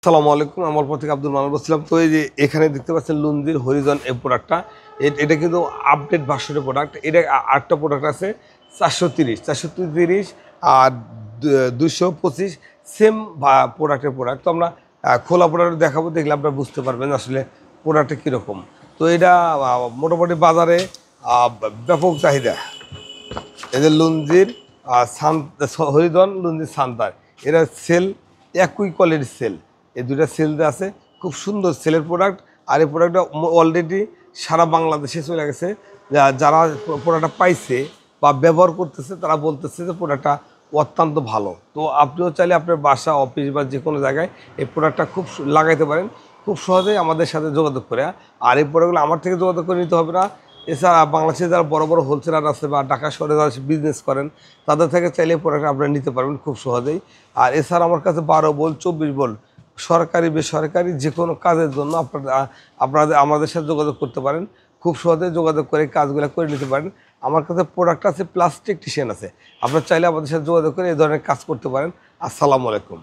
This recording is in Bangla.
আসসালামু আলাইকুম। আমার পর থেকে আব্দুল মান্নান বলছিলাম। তো এই যে এখানে দেখতে পাচ্ছেন লুনজির হরিজন এই প্রোডাক্টটা, এটা কিন্তু আপডেট ভার্সনের প্রোডাক্ট। এটা আরেকটা প্রোডাক্ট আছে 430 আর 225 সেম প্রোডাক্ট। তো আমরা খোলা প্রোডাক্ট দেখাবো, দেখলে আপনারা বুঝতে পারবেন আসলে প্রোডাক্টটা কীরকম। তো এটা মোটামুটি বাজারে ব্যাপক চাহিদা। এদের লুনজির হরিজন লুনজির সান্তার, এরা সেল একই কোয়ালিটির সেল। এই দুইটা সেল আছে, খুব সুন্দর সেলের প্রোডাক্ট। আর এই প্রোডাক্টটা অলরেডি সারা বাংলাদেশে চলে গেছে। যারা প্রোডাক্টটা পাইছে বা ব্যবহার করতেছে তারা বলতেছে যে প্রোডাক্টটা অত্যন্ত ভালো। তো আপনিও চাইলে আপনার বাসা, অফিস বা যে কোনো জায়গায় এই প্রোডাক্টটা খুব লাগাইতে পারেন খুব সহজেই আমাদের সাথে যোগাযোগ করে। আর এই প্রোডাক্টগুলো আমার থেকে যোগাযোগ করে নিতে হবে না। এছাড়া বাংলাদেশে যারা বড় বড় হোলসেলার আছে বা ঢাকা শহরে যারা বিজনেস করেন তাদের থেকে চাইলে প্রোডাক্ট আপনারা নিতে পারবেন খুব সহজেই। আর এছাড়া আমার কাছে 12 ভোল্ট 24 ভোল্ট সরকারি বেসরকারি যে কোনো কাজের জন্য আপনারা আমাদের সাথে যোগাযোগ করতে পারেন। খুব সহজে যোগাযোগ করে কাজগুলো করে নিতে পারেন। আমার কাছে প্রোডাক্ট আছে প্লাস টেকনিশিয়ান আছে, আপনারা চাইলে আমাদের সাথে যোগাযোগ করে এই ধরনের কাজ করতে পারেন। আসসালামু আলাইকুম।